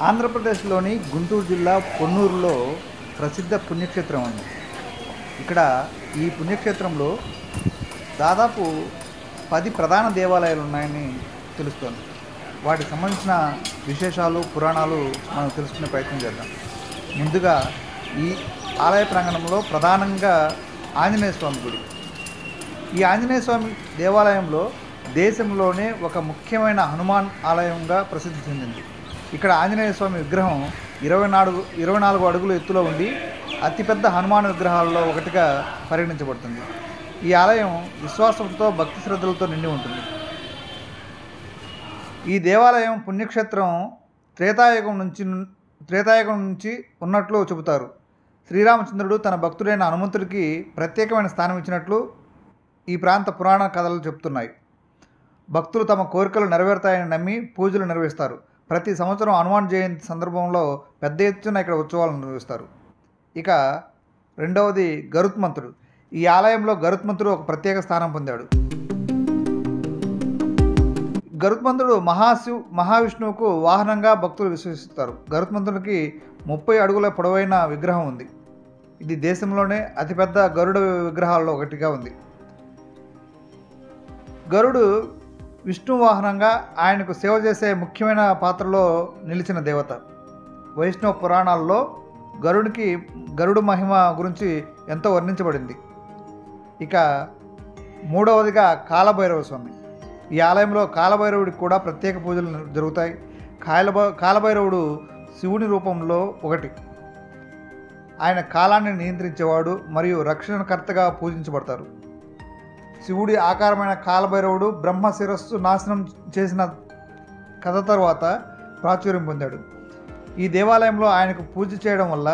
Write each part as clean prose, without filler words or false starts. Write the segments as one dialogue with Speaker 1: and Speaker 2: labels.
Speaker 1: ఆంధ్రప్రదేశ్లోని గుంటూరు జిల్లా పొన్నూరులో ప్రసిద్ధ పుణ్యక్షేత్రం ఉంది. ఇక్కడ ఈ పుణ్యక్షేత్రంలో దాదాపు 10 ప్రధాన దేవాలయాలు ఉన్నాయని తెలుస్తోంది. వాటికి సంబంధించిన విశేషాలు, పురాణాలు మనం తెలుసుకునే ప్రయత్నం చేద్దాం. ముందుగా ఈ ఆలయ ప్రాంగణంలో ప్రధానంగా ఆంజనేయ స్వామి గుడి. ఈ ఆంజనేయ స్వామి దేవాలయంలో దేశంలోనే ఒక ముఖ్యమైన హనుమాన్ ఆలయంగా ప్రసిద్ధి చెందింది. ఇక్కడ ఆంజనేయ స్వామి విగ్రహం 24 అడుగుల ఎత్తులో ఉండి అతిపెద్ద హనుమాన్ విగ్రహాలలో ఒకటిగా పరిగణించబడుతుంది. ఈ ఆలయం విశ్వాసంతో, భక్తి శ్రద్ధలతో నిండి ఉంటుంది. ఈ దేవాలయం పుణ్యక్షేత్రం త్రేతాయుగం నుంచి ఉన్నట్లు చెబుతారు. శ్రీరామచంద్రుడు తన భక్తుడైన హనుమంతుడికి ప్రత్యేకమైన స్థానం ఇచ్చినట్లు ఈ ప్రాంత పురాణ కథలు చెబుతున్నాయి. భక్తులు తమ కోరికలు నెరవేరుతాయని నమ్మి పూజలు నిర్వహిస్తారు. ప్రతి సంవత్సరం హనుమాన్ జయంతి సందర్భంలో పెద్ద ఎత్తున ఇక్కడ ఉత్సవాలు నిర్వహిస్తారు. ఇక రెండవది గరుత్మంతుడు. ఈ ఆలయంలో గరుత్మంతుడు ఒక ప్రత్యేక స్థానం పొందాడు. గరుత్మంతుడు మహావిష్ణువుకు వాహనంగా భక్తులు విశ్వసిస్తారు. గరుత్మంతుడికి 30 అడుగుల పొడవైన విగ్రహం ఉంది. ఇది దేశంలోనే అతిపెద్ద గరుడ విగ్రహాల్లో ఒకటిగా ఉంది. గరుడు విష్ణు వాహనంగా ఆయనకు సేవ చేసే ముఖ్యమైన పాత్రలో నిలిచిన దేవత. వైష్ణవ పురాణాల్లో గరుడు మహిమ గురించి ఎంతో వర్ణించబడింది. ఇక మూడవదిగా కాలభైరవ స్వామి. ఈ ఆలయంలో కాలభైరవుడికి కూడా ప్రత్యేక పూజలు జరుగుతాయి. కాలభైరవుడు శివుని రూపంలో ఒకటి. ఆయన కాలాన్ని నియంత్రించేవాడు మరియు రక్షణకర్తగా పూజించబడతారు. శివుడి ఆకారమైన కాలభైరవుడు బ్రహ్మ శిరస్సు నాశనం చేసిన కథ తర్వాత ప్రాచుర్యం పొందాడు. ఈ దేవాలయంలో ఆయనకు పూజ చేయడం వల్ల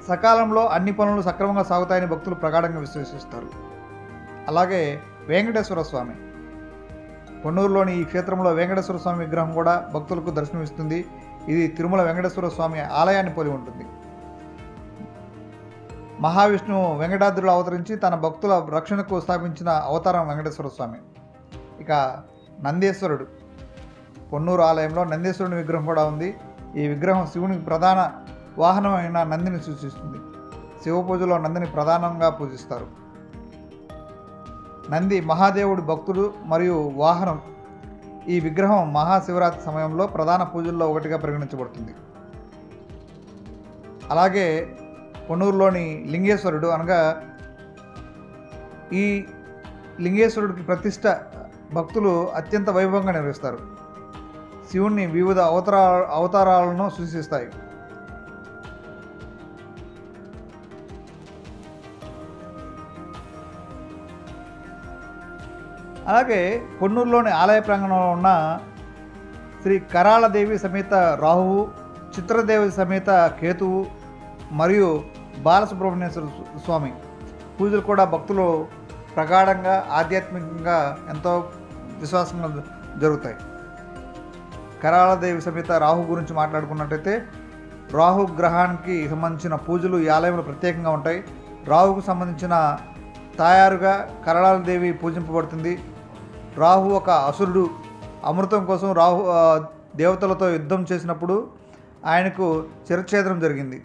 Speaker 1: సకాలంలో అన్ని పనులు సక్రమంగా సాగుతాయని భక్తులు ప్రగాఢంగా విశ్వసిస్తారు. అలాగే వెంకటేశ్వర స్వామి. పొన్నూరులోని ఈ క్షేత్రంలో వెంకటేశ్వర స్వామి విగ్రహం కూడా భక్తులకు దర్శనమిస్తుంది. ఇది తిరుమల వెంకటేశ్వర స్వామి ఆలయాన్ని పోలి ఉంటుంది. మహావిష్ణువు వెంకటాద్రిలో అవతరించి తన భక్తుల రక్షణకు స్థాపించిన అవతారం వెంకటేశ్వర స్వామి. ఇక నందీశ్వరుడు. పొన్నూరు ఆలయంలో నందీశ్వరుని విగ్రహం కూడా ఉంది. ఈ విగ్రహం శివునికి ప్రధాన వాహనమైన నందిని సూచిస్తుంది. శివ పూజలో నందిని ప్రధానంగా పూజిస్తారు. నంది మహాదేవుడి భక్తుడు మరియు వాహనం. ఈ విగ్రహం మహాశివరాత్రి సమయంలో ప్రధాన పూజల్లో ఒకటిగా పరిగణించబడుతుంది. అలాగే పొన్నూరులోని లింగేశ్వరుడు అనగా ఈ లింగేశ్వరుడికి ప్రతిష్ట భక్తులు అత్యంత వైభవంగా నిర్వహిస్తారు. శివుణ్ణి వివిధ అవతారాలను సూచిస్తాయి. అలాగే పొన్నూరులోని ఆలయ ప్రాంగణంలో ఉన్న శ్రీ కరాళదేవి సమేత రాహువు, చిత్రదేవి సమేత కేతువు మరియు బాలసుబ్రహ్మణ్యేశ్వర స్వామి పూజలు కూడా భక్తులు ప్రగాఢంగా, ఆధ్యాత్మికంగా ఎంతో విశ్వాసంగా జరుగుతాయి. కరాళదేవి సమేత రాహు గురించి మాట్లాడుకున్నట్టయితే రాహు గ్రహానికి సంబంధించిన పూజలు ఈ ఆలయంలో ప్రత్యేకంగా ఉంటాయి. రాహుకు సంబంధించిన తాయారుగా కరాళదేవి పూజింపబడుతుంది. రాహు ఒక అసురుడు. అమృతం కోసం దేవతలతో యుద్ధం చేసినప్పుడు ఆయనకు శిరఛేదనం జరిగింది.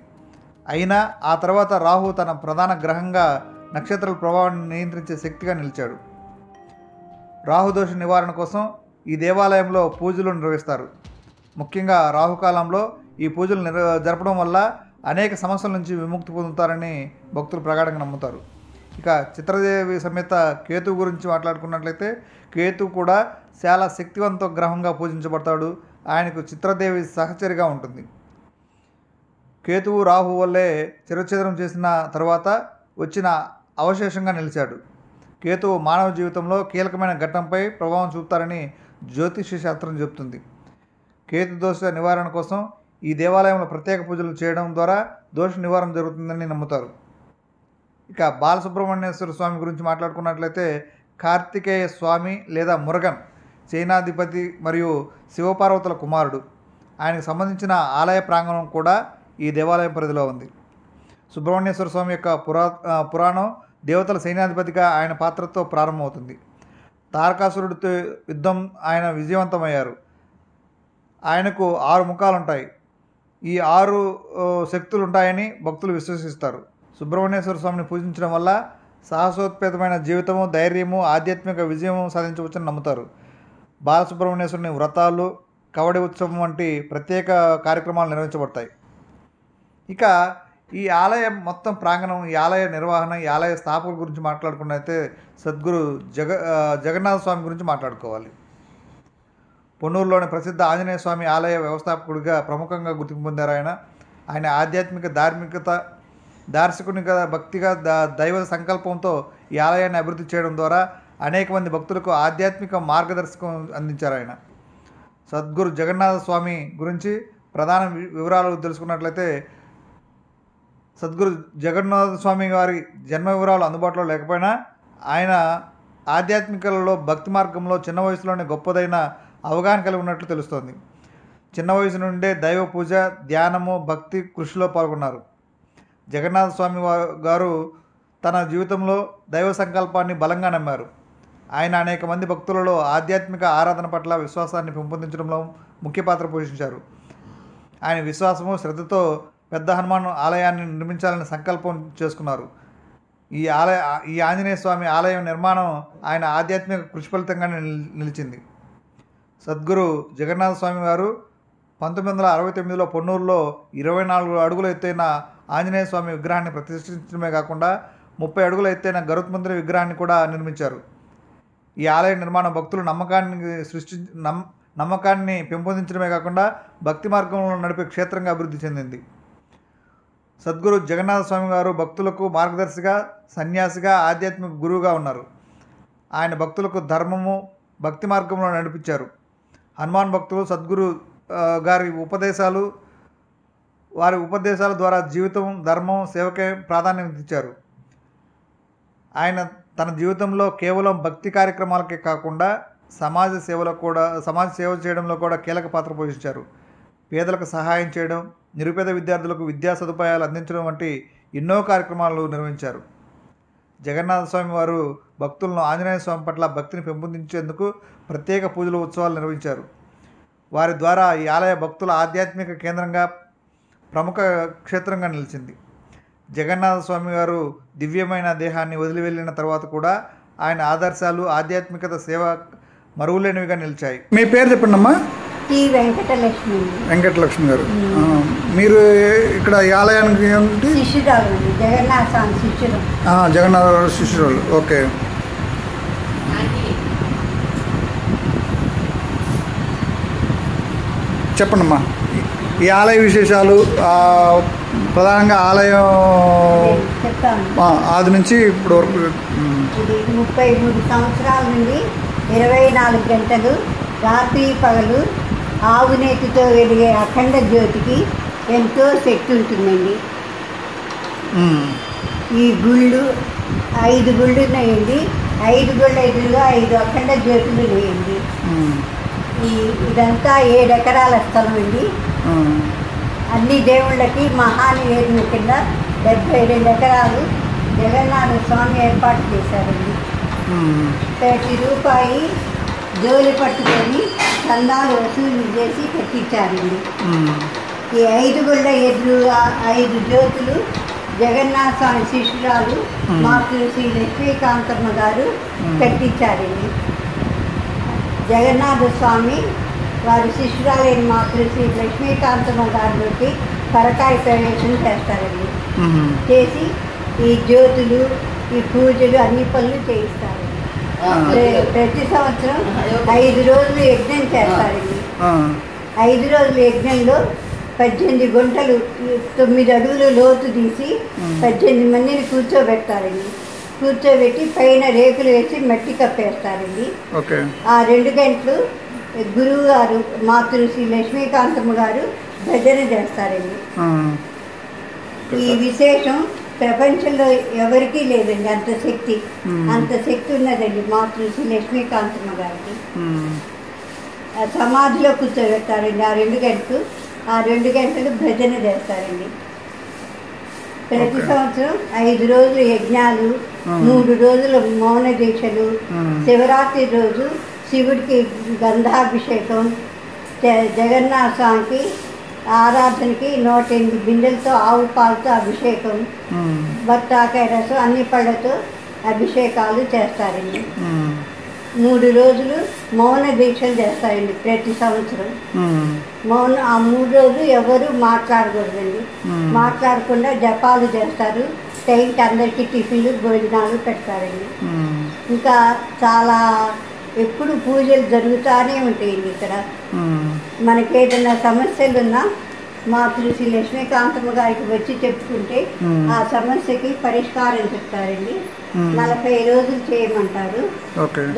Speaker 1: అయినా ఆ తర్వాత రాహు తన ప్రధాన గ్రహంగా నక్షత్రాల ప్రభావాన్ని నియంత్రించే శక్తిగా నిలిచాడు. రాహుదోష నివారణ కోసం ఈ దేవాలయంలో పూజలు నిర్వహిస్తారు. ముఖ్యంగా రాహుకాలంలో ఈ పూజలు జరపడం వల్ల అనేక సమస్యల నుంచి విముక్తి పొందుతారని భక్తులు ప్రగాఢంగా నమ్ముతారు. ఇక చిత్రదేవి సమేత కేతు గురించి మాట్లాడుకున్నట్లయితే కేతు కూడా చాలా శక్తివంత గ్రహంగా పూజించబడతాడు. ఆయనకు చిత్రదేవి సహచరిగా ఉంటుంది. కేతువు రాహు వల్లే శిరఛేదనం చేసిన తర్వాత వచ్చిన అవశేషంగా నిలిచాడు. కేతువు మానవ జీవితంలో కీలకమైన ఘట్టంపై ప్రభావం చూపుతారని జ్యోతిష్య శాస్త్రం చెబుతుంది. కేతు దోష నివారణ కోసం ఈ దేవాలయంలో ప్రత్యేక పూజలు చేయడం ద్వారా దోష నివారణ జరుగుతుందని నమ్ముతారు. ఇక బాలసుబ్రహ్మణ్యేశ్వర స్వామి గురించి మాట్లాడుకున్నట్లయితే కార్తికేయ స్వామి లేదా మురుగన్ చైనాధిపతి మరియు శివపార్వతుల కుమారుడు. ఆయనకు సంబంధించిన ఆలయ ప్రాంగణం కూడా ఈ దేవాలయం పరిధిలో ఉంది. సుబ్రహ్మణ్యేశ్వర స్వామి యొక్క పురాణం దేవతల సైన్యాధిపతిగా ఆయన పాత్రతో ప్రారంభమవుతుంది. తారకాసురుడితో యుద్ధం ఆయన విజయవంతమయ్యారు. ఆయనకు 6 ముఖాలు ఉంటాయి. ఈ 6 శక్తులు ఉంటాయని భక్తులు విశ్వసిస్తారు. సుబ్రహ్మణ్యేశ్వర స్వామిని పూజించడం వల్ల సాహసోత్పేతమైన జీవితము, ధైర్యము, ఆధ్యాత్మిక విజయము సాధించవచ్చని నమ్ముతారు. బాలసుబ్రహ్మణ్యేశ్వరుని వ్రతాలు, కవడి ఉత్సవం వంటి ప్రత్యేక కార్యక్రమాలు నిర్వహించబడతాయి. ఇక ఈ ఆలయం మొత్తం ప్రాంగణం, ఈ ఆలయ నిర్వహణ, ఈ ఆలయ స్థాపకుల గురించి మాట్లాడుకున్నట్లయితే సద్గురు జగన్నాథ స్వామి గురించి మాట్లాడుకోవాలి. పొన్నూరులోని ప్రసిద్ధ ఆంజనేయ స్వామి ఆలయ వ్యవస్థాపకుడిగా ప్రముఖంగా గుర్తింపు పొందారు. ఆయన ఆధ్యాత్మిక, ధార్మికత, దార్శనిక భక్తిగా దైవ సంకల్పంతో ఈ ఆలయాన్ని అభివృద్ధి చేయడం ద్వారా అనేక మంది భక్తులకు ఆధ్యాత్మిక మార్గదర్శకం అందించారు. ఆయన సద్గురు జగన్నాథ స్వామి గురించి ప్రధాన వివరాలు తెలుసుకున్నట్లయితే, సద్గురు జగన్నాథ స్వామి వారి జన్మ వివరాలు అందుబాటులో లేకపోయినా ఆయన ఆధ్యాత్మికలలో, భక్తి మార్గంలో చిన్న వయసులోనే గొప్పదైన అవగాహన కలిగి ఉన్నట్లు తెలుస్తోంది. చిన్న వయసు నుండే దైవ పూజ, ధ్యానము, భక్తి కృషిలో పాల్గొన్నారు. జగన్నాథ స్వామి గారు తన జీవితంలో దైవ సంకల్పాన్ని బలంగా నమ్మారు. ఆయన అనేక మంది భక్తులలో ఆధ్యాత్మిక ఆరాధన పట్ల విశ్వాసాన్ని పెంపొందించడంలో ముఖ్య పాత్ర పోషించారు. ఆయన విశ్వాసము, శ్రద్ధతో పెద్ద హనుమాన్ ఆలయాన్ని నిర్మించాలని సంకల్పం చేసుకున్నారు. ఈ ఆంజనేయ స్వామి ఆలయం నిర్మాణం ఆయన ఆధ్యాత్మిక కృషి ఫలితంగా నిలిచింది. సద్గురు జగన్నాథ స్వామి గారు 1969లో పొన్నూరులో 24 అడుగుల ఎత్తైన ఆంజనేయ స్వామి విగ్రహాన్ని ప్రతిష్ఠించడమే కాకుండా 30 అడుగుల ఎత్తైన గరుత్మంతుని విగ్రహాన్ని కూడా నిర్మించారు. ఈ ఆలయ నిర్మాణం భక్తుల నమ్మకాన్ని పెంపొందించడమే కాకుండా భక్తి మార్గంలో నడిపే క్షేత్రంగా అభివృద్ధి చెందింది. సద్గురు జగన్నాథ స్వామి గారు భక్తులకు మార్గదర్శిగా, సన్యాసిగా, ఆధ్యాత్మిక గురువుగా ఉన్నారు. ఆయన భక్తులకు ధర్మము, భక్తి మార్గంలో నడిపించారు. హనుమాన్ భక్తులు సద్గురు వారి ఉపదేశాల ద్వారా జీవితం, ధర్మం, సేవకే ప్రాధాన్యత ఇచ్చారు. ఆయన తన జీవితంలో కేవలం భక్తి కార్యక్రమాలకే కాకుండా సమాజ సేవ చేయడంలో కూడా కీలక పాత్ర పోషించారు. పేదలకు సహాయం చేయడం, నిరుపేద విద్యార్థులకు విద్యా సదుపాయాలు అందించడం వంటి ఎన్నో కార్యక్రమాలు నిర్వహించారు. జగన్నాథ స్వామి వారు భక్తులను ఆంజనేయ స్వామి పట్ల భక్తిని పెంపొందించేందుకు ప్రత్యేక పూజలు, ఉత్సవాలు నిర్వహించారు. వారి ద్వారా ఈ ఆలయ భక్తుల ఆధ్యాత్మిక కేంద్రంగా, ప్రముఖ క్షేత్రంగా నిలిచింది. జగన్నాథ స్వామి గారు దివ్యమైన దేహాన్ని వదిలి వెళ్ళిన తర్వాత కూడా ఆయన ఆదర్శాలు, ఆధ్యాత్మికత, సేవ మరువులేనివిగా నిలిచాయి. మీ పేరు చెప్పండి అమ్మా. వెంకటలక్ష్మి గారు. మీరు ఇక్కడ ఈ ఆలయానికి జగన్నాథ శిష్యురాలు. ఓకే. చెప్పండి అమ్మా, ఈ ఆలయ విశేషాలు, ప్రధానంగా ఆలయం ఆది నుంచి ఇప్పుడు వరకు
Speaker 2: 33 సంవత్సరాల నుండి 24 గంటలు రాత్రి పగలు ఆవునేతితో వెలిగే అఖండ జ్యోతికి ఎంతో శక్తి ఉంటుందండి. ఈ గుళ్ళు 5 గుళ్ళు ఉన్నాయండి. 5 గుళ్ళ ఎదురుగా 5 అఖండ జ్యోతులు ఉన్నాయండి. ఇదంతా 7 ఎకరాల స్థలం అండి. అన్ని దేవుళ్ళకి మహానివేదన కింద 72 ఎకరాలు జగన్నాథ స్వామి ఏర్పాటు చేశారండి. ప్రతి రూపాయి జోలి పట్టుకొని చందాలు వసూలు చేసి కట్టించారండి. ఈ 5 గుళ్ళ ఎదురుగా 5 జ్యోతులు జగన్నాథ స్వామి శిష్యురాలు మాతృ శ్రీ లక్ష్మీకాంతమ్మ గారు కట్టించారండి. జగన్నాథ స్వామి వారి శిష్యురాలైన మాతృ శ్రీ లక్ష్మీకాంతమ్మ గారిలోకి పరకాయ ప్రవేశం చేస్తారండి. చేసి ఈ జ్యోతులు, ఈ పూజలు, అన్ని పనులు చేయిస్తారండి. ప్రతి సంవత్సరం 5 రోజులు యజ్ఞం చేస్తారండి. 5 రోజుల యజ్ఞంలో 18 గుంటలు 9 అడుగులు లోతు తీసి 18 మందిని కూర్చోబెడతారండి. కూర్చోబెట్టి పైన రేకులు వేసి మట్టి కప్పేస్తారండి. ఆ 2 గంటలు గురువు గారు మాతృ శ్రీ లక్ష్మీకాంతమ్మ గారు భజన చేస్తారండి. ఈ విశేషం ప్రపంచంలో ఎవరికీ లేదండి. అంత శక్తి ఉన్నదండి మాతృ శ్రీ లక్ష్మీకాంతమ్మ గారికి. సమాధిలో కూర్చోబెడతారండి. ఆ 2 గంటలు భజన చేస్తారండి. ప్రతి
Speaker 1: ఓకే.
Speaker 2: సంవత్సరం 5 రోజులు యజ్ఞాలు, 3 రోజులు మౌన దీక్షలు, శివరాత్రి రోజు శివుడికి గంధాభిషేకం, జగన్నాథ స్వామికి ఆరాధనకి 108 బిందెలతో ఆవు పాలతో అభిషేకం, బత్తాకాయ రసం అన్ని పళ్ళతో అభిషేకాలు చేస్తారండి. 3 రోజులు మౌన దీక్షలు చేస్తారండి ప్రతి సంవత్సరం. ఆ 3 రోజులు ఎవరు మాట్లాడకూడదండి. మాట్లాడకుండా జపాలు చేస్తారు. టైంకి అందరికీ టిఫిన్లు భోజనాలు పెడతారండి. ఇంకా చాలా ఎప్పుడు పూజలు జరుగుతూనే ఉంటాయండి ఇక్కడ. మనకేదైనా సమస్యలు ఉన్నా శ్రీ లక్ష్మీకాంతమ్మ గారికి వచ్చి చెప్పుకుంటే ఆ సమస్యకి పరిష్కారం చెప్తారండి. 40 రోజులు చేయమంటారు.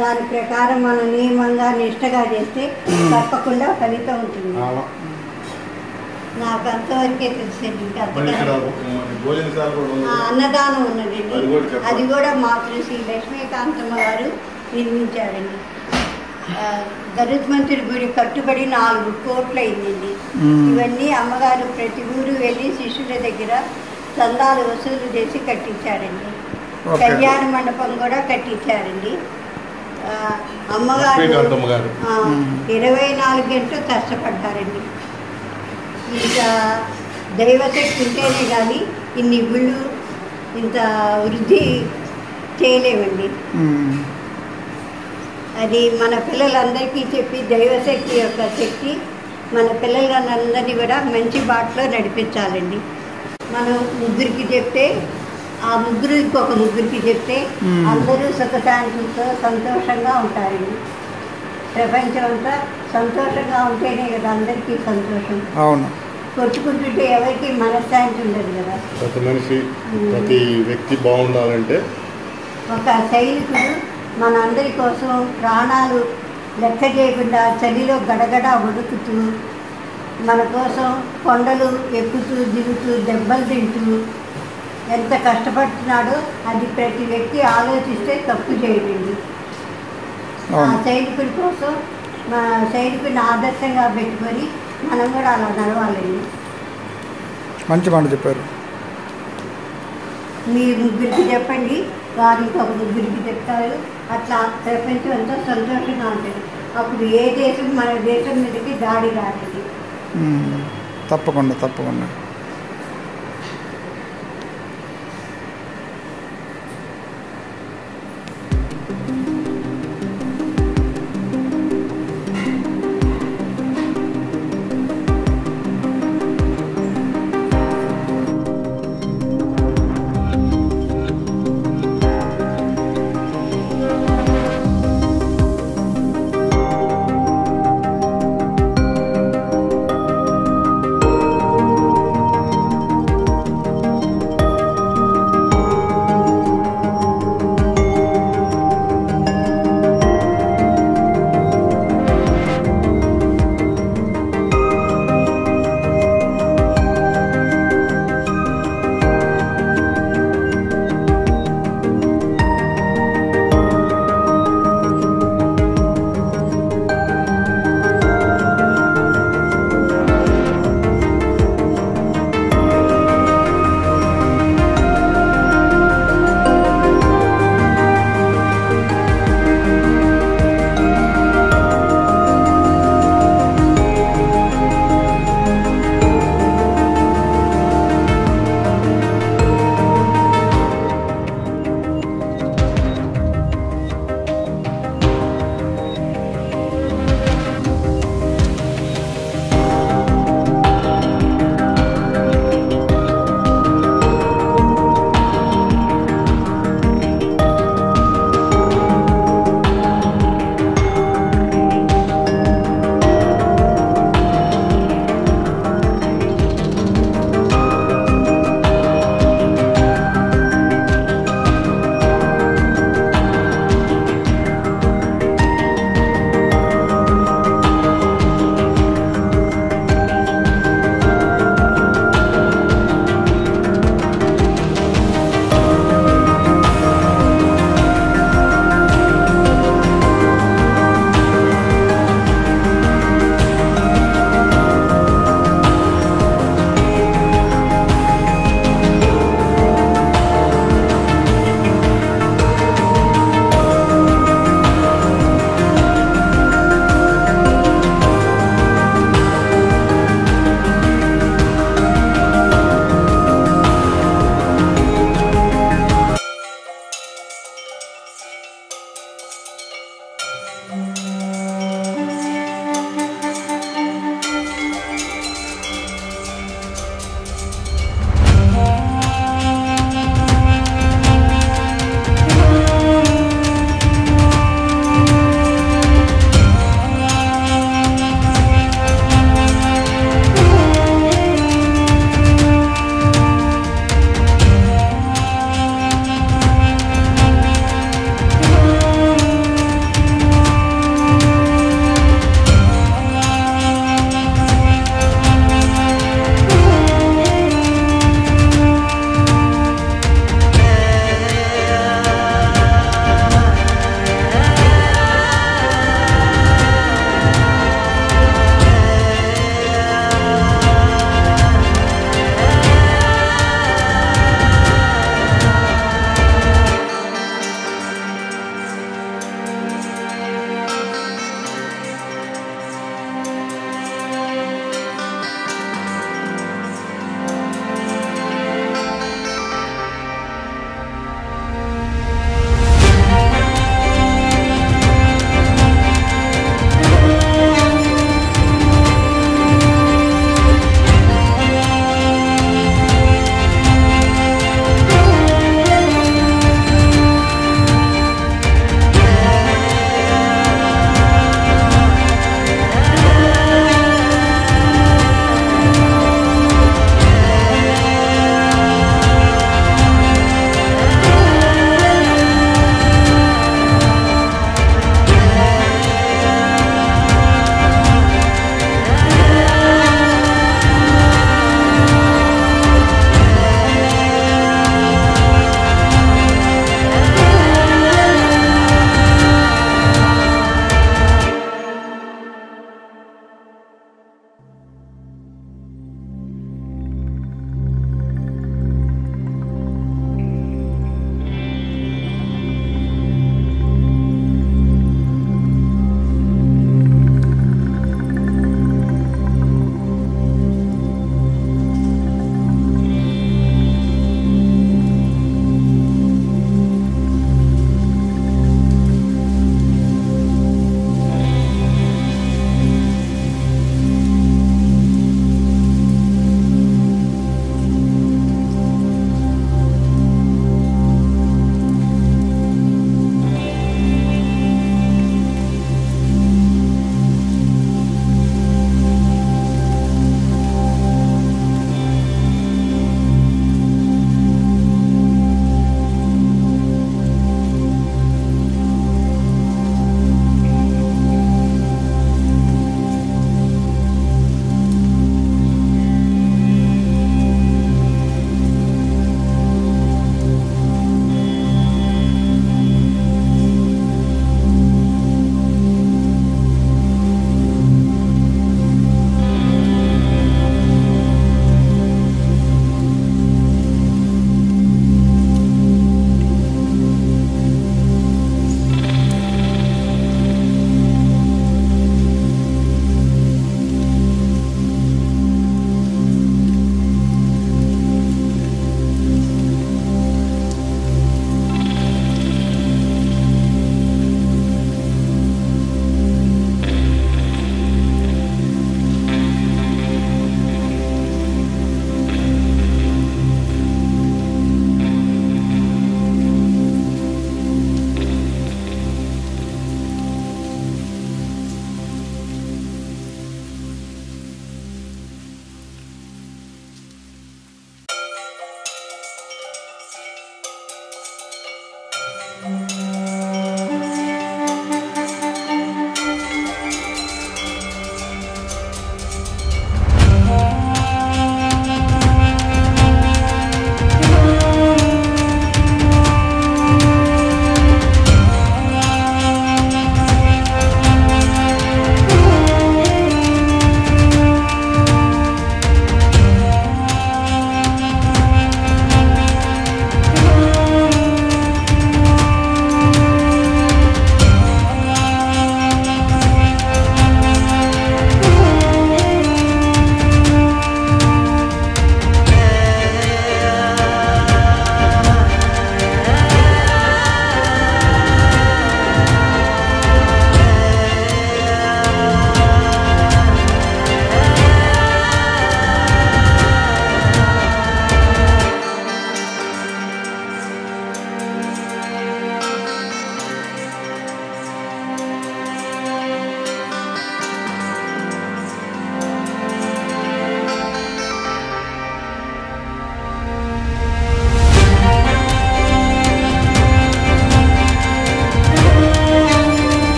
Speaker 2: దాని ప్రకారం మనం నియమంగా నిష్టగా చేస్తే తప్పకుండా ఫలితం ఉంటుంది. నాకు అంతవరకే తెలిసింది. ఇంకా అన్నదానం ఉన్నదండి. అది కూడా శ్రీ లక్ష్మీకాంతమ్మ గారు నిర్మించారండి. గరుత్మంతుడి గుడి కట్టుబడి 4 కోట్లు అయిందండి. ఇవన్నీ అమ్మగారు ప్రతి ఊరు వెళ్ళి శిష్యుల దగ్గర చందాలు వసూలు చేసి కట్టించారండి. కళ్యాణ మండపం కూడా కట్టించారండి. అమ్మగారు 24 గంటలు కష్టపడ్డారండి. ఇంకా దైవశక్తి ఉంటేనే కానీ ఇన్ని గుళ్ళు ఇంత వృద్ధి చేయలేమండి. అది మన పిల్లలందరికీ చెప్పి దైవశక్తి యొక్క శక్తి మన పిల్లలందరినీ కూడా మంచి బాటలో నడిపించాలండి. మనం ముగ్గురికి చెప్తే ఆ ముగ్గురు ఇంకొక ముగ్గురికి చెప్తే అందరూ సుఖశాంతితో సంతోషంగా ఉంటారండి. ప్రపంచం అంతా సంతోషంగా ఉంటేనే కదా అందరికీ సంతోషం.
Speaker 1: అవును.
Speaker 2: కొట్టుకుంటుంటే ఎవరికి మనశ్శాంతి ఉండదు కదా.
Speaker 3: ప్రతి మనిషి ప్రతి వ్యక్తి బాగుండాలంటే
Speaker 2: ఒక సైనికుడు మన అందరి కోసం ప్రాణాలు లెక్క చేయకుండా చలిలో గడగడ ఉడుకుతూ మన కోసం కొండలు ఎక్కుతూ దిగుతూ దెబ్బలు తింటూ ఎంత కష్టపడుతున్నాడో అది ప్రతి వ్యక్తి ఆలోచిస్తే తప్పు చేయడండి. ఆ సైనికుడి కోసం మా సైనికుడిని ఆదర్శంగా పెట్టుకొని మనం కూడా అలా నడవాలండి.
Speaker 1: మంచి మాట చెప్పారు.
Speaker 2: మీరు ముగ్గురికి చెప్పండి, వారు ఇంకొక ముగ్గురికి చెప్తారు. అట్లా ప్రపంచం అంతా సంతోషంగా ఉంటుంది. అప్పుడు ఏ దేశం మన దేశం మీదకి దాడి రాదండి.
Speaker 1: తప్పకుండా తప్పకుండా.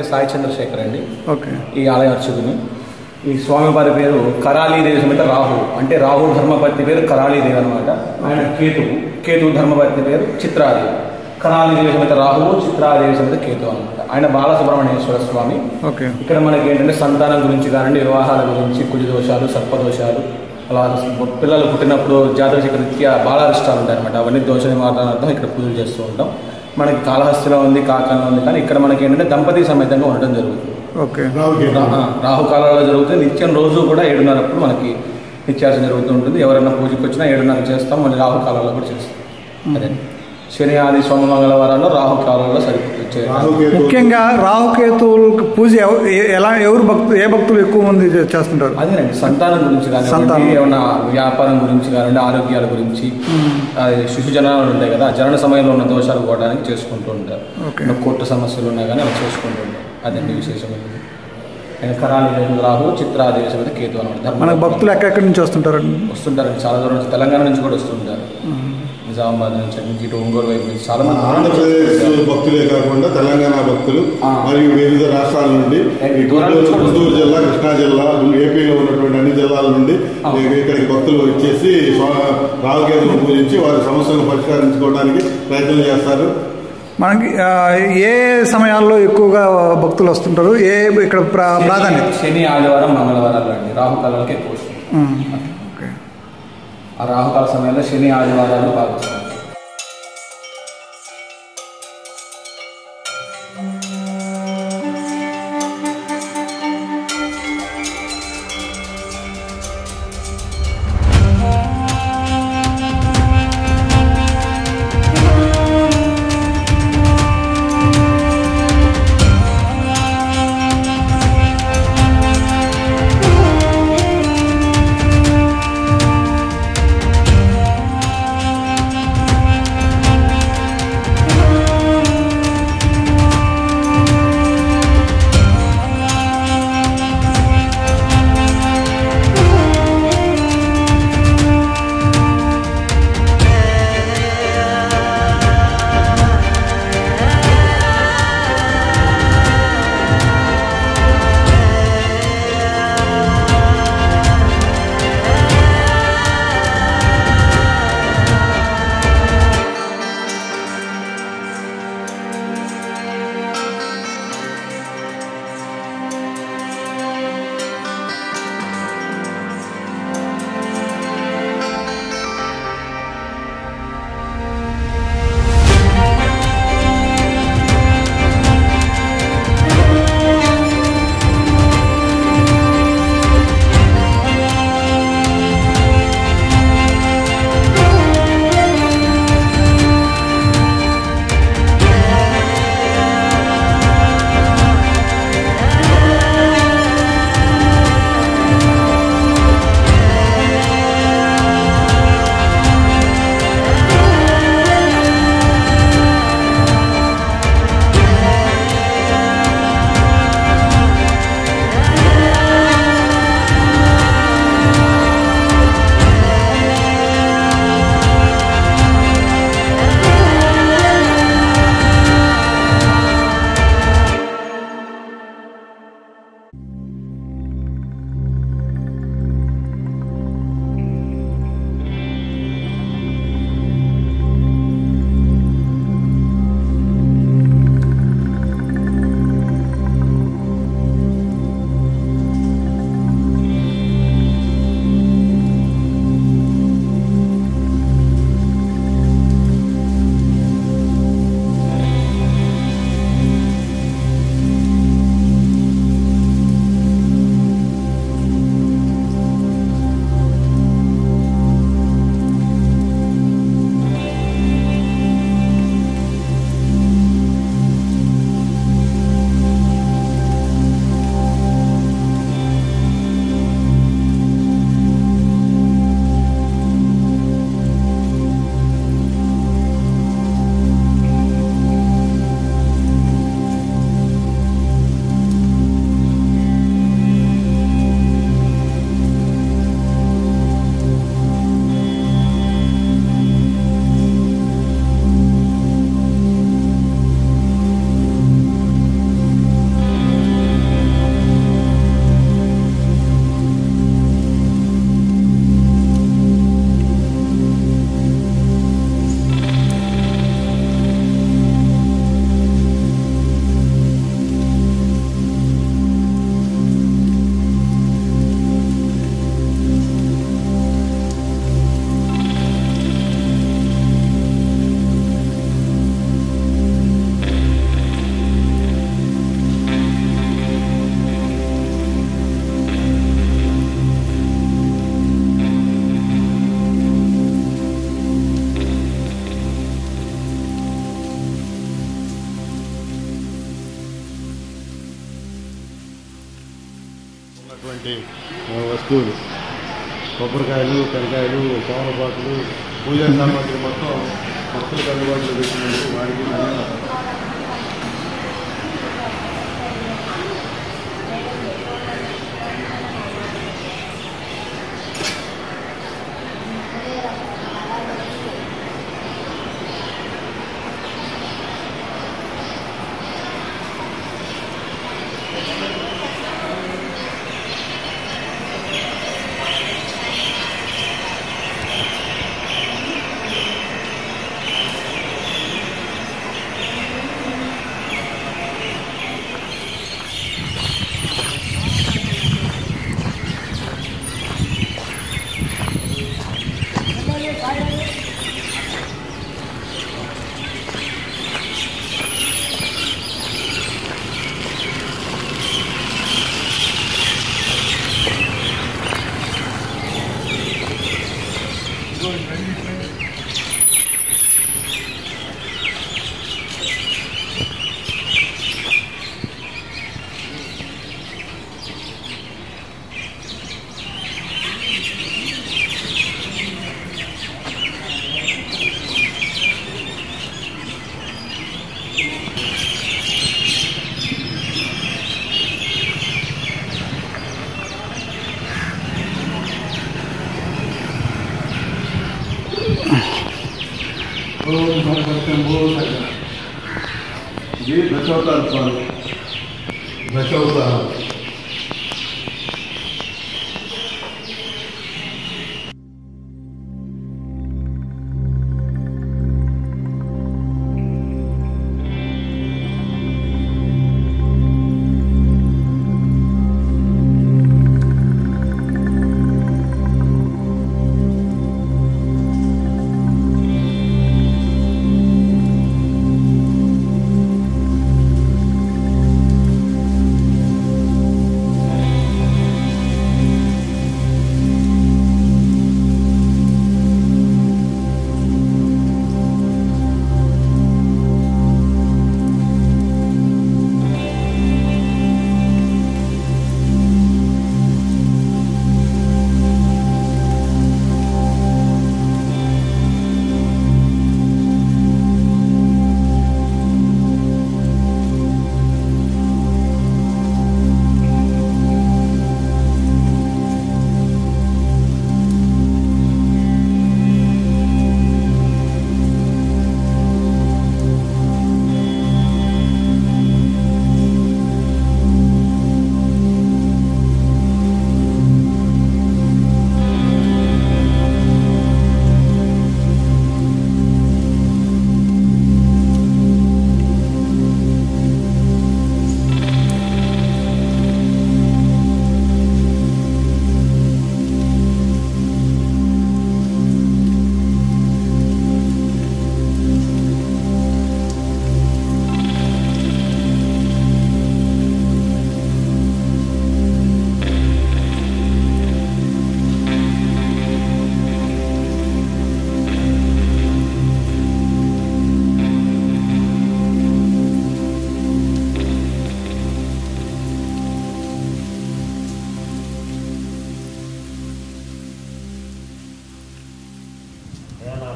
Speaker 4: పేరు సాయి చంద్రశేఖర్ అండి.
Speaker 1: ఓకే.
Speaker 4: ఈ ఆలయ అర్చకుని. ఈ స్వామివారి పేరు కరాళీదేవి సమేత రాహు, అంటే రాహు ధర్మపత్ని పేరు కరాళీదేవి అనమాట. ఆయన కేతువు ధర్మపత్ని పేరు చిత్రాదేవి. కరాళీదేవి సమేత రాహువు, చిత్రాదేవి సమేత కేతు అనమాట. ఆయన బాలసుబ్రహ్మణ్యేశ్వర స్వామి.
Speaker 1: ఓకే.
Speaker 4: ఇక్కడ మనకి ఏంటంటే సంతానం గురించి కానీ, వివాహాల గురించి, కుజ దోషాలు, సర్పదోషాలు, అలా పిల్లలు పుట్టినప్పుడు జాతక రీత్యా బాలారిష్టాలు ఉంటాయి అనమాట. అవన్నీ దోష నివారణార్థం ఇక్కడ పూజలు చేస్తూ ఉంటాం. మనకి కాళహస్తిలో ఉంది, కాకంలో ఉంది, కానీ ఇక్కడ మనకి ఏంటంటే దంపతి సమేతంగా ఉండడం జరుగుతుంది.
Speaker 1: ఓకే.
Speaker 4: రాహుకాలంలో జరుగుతుంది. నిత్యం రోజు కూడా 7:30 మనకి నిత్యార్చన జరుగుతూ ఉంటుంది. ఎవరైనా పూజకి వచ్చినా 7:30 చేస్తాం, మళ్ళీ రాహుకాలంలో కూడా చేస్తాం. అదే శని, ఆది, సోమ, మంగళవారాల్లో రాహుకాలంలో సరిపోతుంది.
Speaker 1: ముఖ్యంగా రాహుకేతువుల పూజ ఏ భక్తులు ఎక్కువ మంది చేస్తుంటారు?
Speaker 4: అదేనండి, సంతానం గురించి కానివ్వండి, ఏమన్నా వ్యాపారం గురించి కానివ్వండి, ఆరోగ్యాల గురించి, శిశు జనాలు ఉంటాయి కదా, జనన సమయంలో ఉన్న దోషాలు పోవడానికి చేసుకుంటూ ఉంటారు. కోర్టు సమస్యలు ఉన్నా కానీ అవి చేసుకుంటూ ఉంటారు. అదండి విశేషమైనది. కరాళీదేవి రాహు, చిత్రాదేవి సమేత కేతు అనమాట.
Speaker 1: మనకు భక్తులు ఎక్కడెక్కడి నుంచి వస్తుంటారండి?
Speaker 4: చాలా దూరం నుంచి, తెలంగాణ నుంచి కూడా వస్తుంటారు. నిజామాబాద్ నుంచి, ఇటు ఒంగోలు వైపు నుంచి చాలా మంది.
Speaker 3: ఆంధ్రప్రదేశ్ భక్తులే కాకుండా తెలంగాణ భక్తులు మరియు వివిధ రాష్ట్రాల నుండి, గుంటూరు జిల్లా, కృష్ణా జిల్లా, ఏపీలో ఉన్నటువంటి అన్ని జిల్లాల నుండి ఇక్కడికి భక్తులు వచ్చేసి రాహుకేతువును పూజించి వారి సమస్యలను పరిష్కరించుకోవడానికి ప్రయత్నం చేస్తారు.
Speaker 1: మనకి ఏ సమయాల్లో ఎక్కువగా భక్తులు వస్తుంటారు? ఇక్కడ ప్రాధాన్యత?
Speaker 4: శని, ఆదివారం, మంగళవారాలు అండి. రాహుకాలాలకి ఎక్కువ వస్తుంది. ఆ రాహుకాల సమయంలో శని, ఆదివారాలు బాగా వస్తుంది.
Speaker 3: సంబంధించినటువంటి వస్తువులు, కొబ్బరికాయలు, టెంకాయలు, తోమలపాకులు, పూజా సామాగ్రి మొత్తం భక్తులకు అందుబాటులో పెట్టినందుకు వారికి ధన్యవాదాలు. ये दशावतार स्वामी दशावतार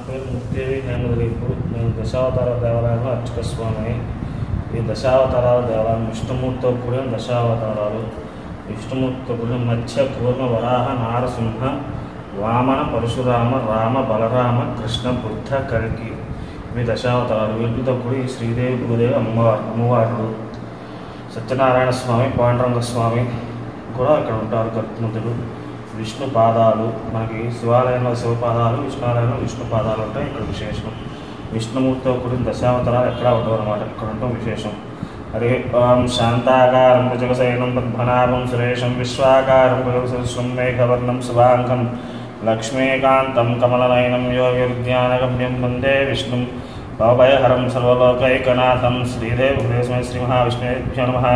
Speaker 5: పేరు ముక్తేవి నేమదలీపు. నేను దశావతార దేవాలయంలో అర్చక స్వామి. ఈ దశావతారాల దేవాలయం విష్ణుమూర్తితో కూడిన దశావతారాలు. విష్ణుమూర్తితో కూడిన మత్స్య, కూర్మ, వరాహ, నారసింహ, వామన, పరశురామ, రామ, బలరామ, కృష్ణ, బుద్ధ, కల్కి ఇవి దశావతారాలు. వీటితో కూడి శ్రీదేవి, భూదేవి అమ్మవార్లు, సత్యనారాయణ స్వామి, పాండురంగ స్వామి కూడా ఇక్కడ ఉంటారు. గర్భముతులు, విష్ణు పాదాలు, మనకి శివాలయంలో శివపాదాలు, విష్ణువాలయంలో విష్ణు పాదాలు ఉంటాయి. ఇక్కడ విశేషం విష్ణుమూర్తితో కూడిన దశావతారాలు ఎక్కడ ఉండవు అన్నమాట, ఇక్కడ ఉండటం విశేషం. హరి ఓం శాంతాకారం భుజగశయనం పద్మనాభం సురేశం విశ్వాకారం భుజగశం మేఘవర్ణం శుభాంకం లక్ష్మీకాంతం కమలనయనం యోగిర్జ్ఞానగమ్యం వందే విష్ణుం భవభయహరం సర్వలోకైకనాథం. శ్రీదేవి హృదయస్మై శ్రీ మహావిష్ణుభ్యో నమః.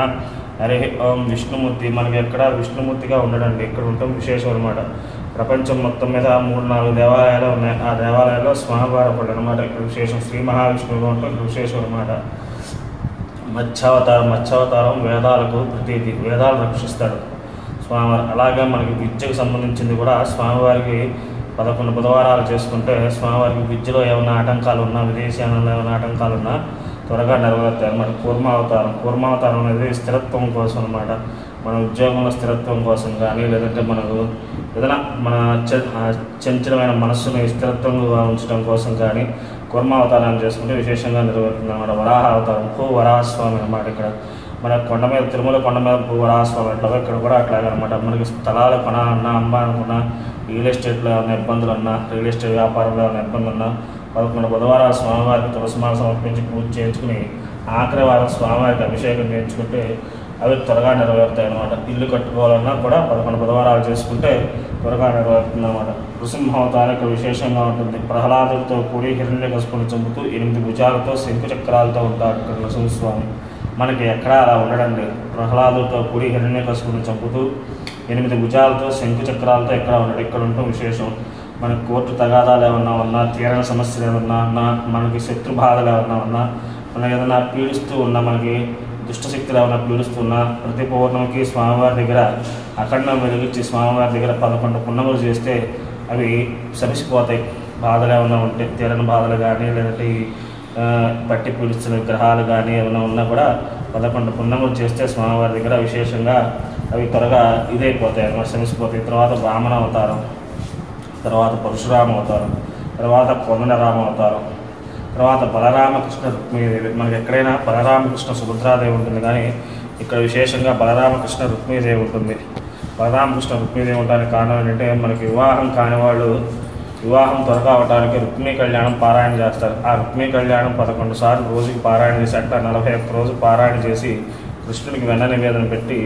Speaker 5: హరి ఓం విష్ణుమూర్తి మనకి ఎక్కడ విష్ణుమూర్తిగా ఉండడండి, ఇక్కడ ఉండటం విశేషం అనమాట. ప్రపంచం మొత్తం మీద 3-4 దేవాలయాలు ఉన్నాయి. ఆ దేవాలయాల్లో స్వామివారు ఒకటి అనమాట, ఇక్కడ విశేషం. శ్రీ మహావిష్ణువుగా ఉండటం ఇక్కడ విశేషం అనమాట. మత్స్యావతారం వేదాలకు ప్రతీది, వేదాలు రక్షిస్తాడు స్వామివారి. అలాగే మనకి విద్యకు సంబంధించింది కూడా స్వామివారికి 11 బుధవారాలు చేసుకుంటే స్వామివారికి విద్యలో ఏమైనా ఆటంకాలు ఉన్నా, విదేశీయానంలో ఏమైనా ఆటంకాలు ఉన్నా త్వరగా నెరవేరుతాయి అన్నమాట. కూర్మావతారం అనేది స్థిరత్వం కోసం అన్నమాట. మన ఉద్యోగంలో స్థిరత్వం కోసం కానీ, లేదంటే మనకు ఏదైనా మన చంచలమైన మనస్సుని స్థిరత్వంగా ఉంచడం కోసం కానీ కూర్మావతారాన్ని చేసుకుంటే విశేషంగా నెరవేరుతుంది అన్నమాట. వరాహ అవతారం, వరాహస్వామి అన్నమాట. ఇక్కడ మన కొండ మీద, తిరుమల కొండ మీద వరాహస్వామి అట్లాగా ఇక్కడ కూడా అట్లాగే అనమాట. మనకి స్థలాలు కొనాలన్నా, అమ్మాలనుకున్నా, రియల్ ఎస్టేట్లో ఏమైనా ఇబ్బందులు ఉన్నా, రియల్ ఎస్టేట్ వ్యాపారంలో ఏమైనా ఇబ్బందులు ఉన్నా 11 బుధవారాలు స్వామివారికి తులసిమాల సమర్పించి పూజ చేయించుకుని ఆఖరి వారం స్వామివారికి అభిషేకం చేయించుకుంటే అవి త్వరగా నెరవేరుతాయి అన్నమాట. ఇల్లు కట్టుకోవాలన్నా కూడా 11 బుధవారాలు చేసుకుంటే త్వరగా నెరవేరుతుంది అన్నమాట. నృసింహావతారం ఇక్కడ విశేషంగా ఉంటుంది. ప్రహ్లాదుడితో కూడి హిరణ్యకశిపుని చంపుతూ 8 భుజాలతో శంకు చక్రాలతో ఉంటారు ఇక్కడ నృసింహస్వామి. మనకి ఎక్కడా అలా ఉండడండి. ప్రహ్లాదుడితో కూడి హిరణ్యకశిపుని చంపుతూ 8 భుజాలతో శంకు చక్రాలతో ఎక్కడ ఉండడు. ఇక్కడ ఉండటం విశేషం. మనకి కోర్టు తగాదాలు ఏమన్నా ఉన్నా, తీరని సమస్యలు ఏమన్నా ఉన్నా, మనకి శత్రు బాధలు ఏమన్నా ఉన్నా, మనకి ఏదైనా పీడిస్తూ ఉన్నా, మనకి దుష్టశక్తులు ఏమైనా పీడిస్తున్నా ప్రతి పౌర్ణమికి స్వామివారి దగ్గర అఖండం వెలిగించి స్వామివారి దగ్గర 11 పున్నములు చేస్తే అవి శమిసిపోతాయి. బాధలు ఏమైనా ఉంటే, తీరని బాధలు కానీ, లేదంటే పట్టి పీడిస్తున్న గ్రహాలు కానీ ఏమైనా ఉన్నా కూడా 11 పున్నములు చేస్తే స్వామివారి దగ్గర విశేషంగా అవి త్వరగా ఇదైపోతాయి అన్నమాట, శమిసిపోతాయి. తర్వాత వామన అవతారం, తర్వాత పరశురామ అవతారం, తర్వాత కోదండరామ అవతారం, తర్వాత బలరామకృష్ణ రుక్మిణీదేవి. మనకి ఎక్కడైనా బలరామకృష్ణ సుభద్రాదేవి ఉంటుంది, కానీ ఇక్కడ విశేషంగా బలరామకృష్ణ రుక్మిణీదేవి ఉంటుంది. బలరామకృష్ణ రుక్మిణీదేవి ఉండడానికి కారణం ఏంటంటే, మనకి వివాహం కాని వాళ్ళు వివాహం త్వరగా అవడానికి రుక్మిణీ కళ్యాణం పారాయణ చేస్తారు. ఆ రుక్మిణీ కళ్యాణం 11 సార్లు రోజుకి పారాయణ చేసి అట్లా 41 రోజు పారాయణ చేసి కృష్ణుడికి వెన్న నివేదన పెట్టి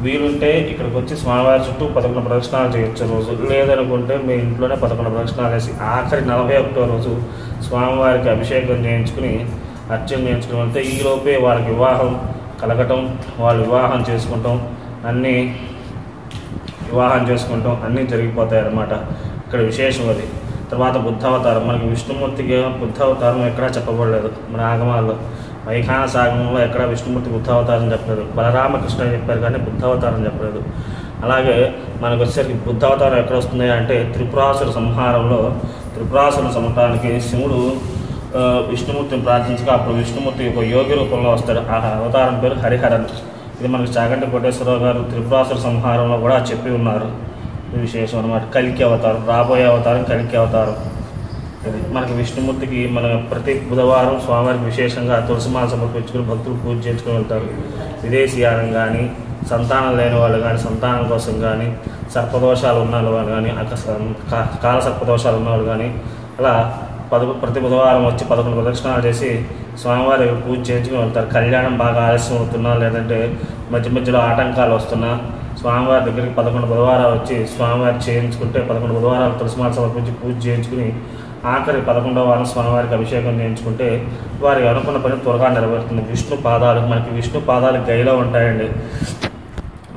Speaker 5: వీలుంటే ఇక్కడికి వచ్చి స్వామివారి చుట్టూ 11 ప్రదక్షిణాలు చేయొచ్చు రోజు. లేదనుకుంటే మీ ఇంట్లోనే 11 ప్రదక్షిణాలు వేసి ఆఖరి 41వ రోజు స్వామివారికి అభిషేకం చేయించుకుని అర్చన చేయించుకుని వెళ్తే ఈలోపే వారికి వివాహం కలగటం, వాళ్ళు వివాహం చేసుకుంటాం అన్నీ జరిగిపోతాయి అన్నమాట. ఇక్కడ విశేషం అది. తర్వాత బుద్ధావతారం. మనకి విష్ణుమూర్తికి బుద్ధావతారం ఎక్కడా చెప్పబడలేదు మన ఆగమాల్లో. వైఖానస ఆగమంలో ఎక్కడ విష్ణుమూర్తి బుద్ధావతారం చెప్పలేదు. బలరామకృష్ణ చెప్పారు కానీ బుద్ధావతారం చెప్పలేదు. అలాగే మనకు వచ్చేసరికి బుద్ధావతారం ఎక్కడ వస్తుంది అంటే త్రిపురాసుర సంహారంలో త్రిపురాసుర సంహారానికి శివుడు విష్ణుమూర్తిని ప్రార్థించగా అప్పుడు విష్ణుమూర్తి ఒక యోగి రూపంలో వస్తాడు. ఆ అవతారం పేరు హరిహరన్. ఇది మనకి చాగంటి కోటేశ్వరరావు గారు త్రిపురాసుర సంహారంలో కూడా చెప్పి ఉన్నారు. ఇది విశేషం అన్నమాట. కలికి అవతారం, రాబోయే అవతారం కలికి అవతారం. ఇది మనకి విష్ణుమూర్తికి మన ప్రతి బుధవారం స్వామివారికి విశేషంగా తులసిమాల సమర్పించుకుని భక్తులు పూజ చేసుకుని వెళ్తారు. విదేశీయానం కానీ, సంతానం లేని వాళ్ళు కానీ, సంతానం కోసం కానీ, సర్పదోషాలు ఉన్న వాళ్ళు కానీ, కాల సర్పదోషాలు ఉన్నవాళ్ళు కానీ అలా ప్రతి బుధవారం వచ్చి 11 ప్రదక్షిణాలు చేసి స్వామివారి పూజ చేయించుకుని వెళ్తారు. కళ్యాణం బాగా ఆలస్యం అవుతున్నా, లేదంటే మధ్యలో ఆటంకాలు వస్తున్నా స్వామివారి దగ్గరికి 11 బుధవారాలు వచ్చి స్వామివారి చేయించుకుంటే 11 బుధవారాలు తులసిమాల సమర్పించి పూజ చేయించుకుని ఆఖరి 11వ వారం స్వామివారికి అభిషేకం చేయించుకుంటే వారికి అనుకున్న పని త్వరగా నెరవేరుతుంది. విష్ణు పాదాలు, మనకి విష్ణు పాదాలు గైలో ఉంటాయండి,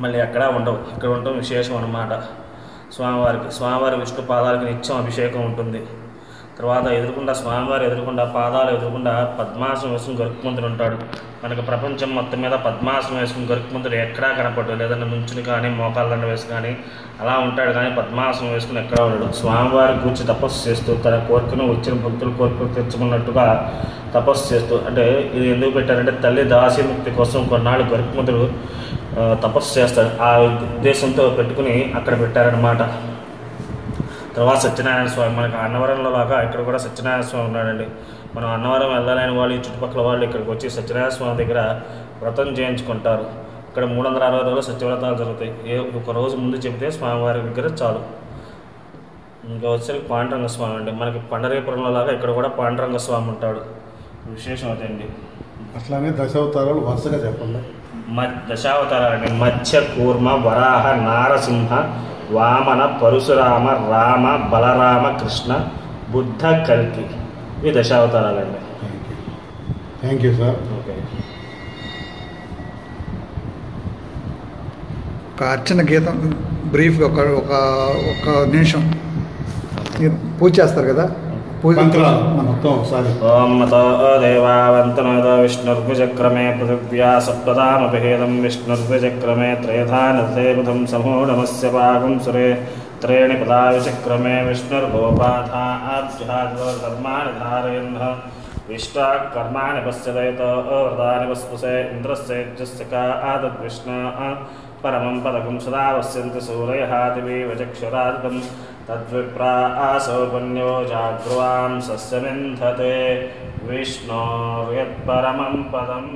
Speaker 5: మళ్ళీ ఎక్కడా ఉండవు. ఇక్కడ ఉండటం విశేషం అన్నమాట. స్వామివారి విష్ణు పాదాలకి నిత్యం అభిషేకం ఉంటుంది. తర్వాత స్వామివారి పాదాలు ఎదురుకుండా పద్మాసనం వేసుకుని గరుత్మంతుడు ఉంటాడు. మనకు ప్రపంచం మొత్తం మీద పద్మాసనం వేసుకుని గరుత్మంతుడు ఎక్కడా కనపడ్డు. లేదంటే నుంచుని కానీ, మోకాళ్ళ వేసి కానీ అలా ఉంటాడు, కానీ పద్మాసనం వేసుకుని ఎక్కడా ఉండడు. స్వామివారి కూర్చి తపస్సు చేస్తూ తన కోరికను వచ్చిన భక్తులు కోరికలు తెచ్చుకున్నట్టుగా తపస్సు చేస్తూ, అంటే ఇది ఎందుకు పెట్టారంటే తల్లి దాసీముక్తి కోసం కొన్నాళ్ళు గరుత్మంతుడు తపస్సు చేస్తాడు. ఆ ఉద్దేశంతో పెట్టుకుని అక్కడ పెట్టారనమాట. తర్వాత సత్యనారాయణ స్వామి, మనకి అన్నవరంలో లాగా ఇక్కడ కూడా సత్యనారాయణ స్వామి ఉన్నాడండి. మనం అన్నవరం వెళ్ళలేని వాళ్ళు, ఈ చుట్టుపక్కల వాళ్ళు ఇక్కడికి వచ్చి సత్యనారాయణ స్వామి దగ్గర వ్రతం చేయించుకుంటారు. ఇక్కడ 360 రోజులు సత్యవ్రతాలు జరుగుతాయి. ఒక రోజు ముందు చెబితే స్వామివారి దగ్గర చాలు. ఇంకా వచ్చేసరికి పాండురంగ స్వామి అండి. మనకి పండరీపురంలో లాగా ఇక్కడ కూడా పాండురంగ స్వామి ఉంటాడు. విశేషం అదండి.
Speaker 3: అట్లానే దశావతారాలు వరుసగా చెప్పండి.
Speaker 5: దశావతారాలండి. మత్స్య, కూర్మ, వరాహ, నారసింహ, వామన, పరశురామ, రామ, బలరామ, కృష్ణ, బుద్ధ, కల్కి. ఇవి దశావతారాలండి.
Speaker 3: Thank you sir.
Speaker 5: ఓకే.
Speaker 1: ఒక అర్చన గీతం బ్రీఫ్గా ఒక నిమిషం పూజ చేస్తారు కదా,
Speaker 3: మంత్రాలు మొత్తం ఒకసారి.
Speaker 5: ఓం మతో దేవావంతనోద విష్ణుర్భుజక్రమే పృథివ్యా సప్తదామభేదం విష్ణుర్భుజక్రమే త్రేధానసేబుధం సమూఢమస్య పాగం సురే త్రేణి పదా విచక్రమే విష్ణుర్భోపాధార్మాణి ధారయన్ విష్టాకర్మాణి పశ్యదయతో వ్రతాని వస్పుసే ఇంద్రస్యేజ్యస్య కాదద్విష్ణు పరమం పదకం సదా వస్యంతి సూరయః దివీవ చక్షురాదితం తద్విప్రా ఆసోపన్యో జాగ్రువాం సస్యమింధతే విష్ణోర్యత్పరమం పదం.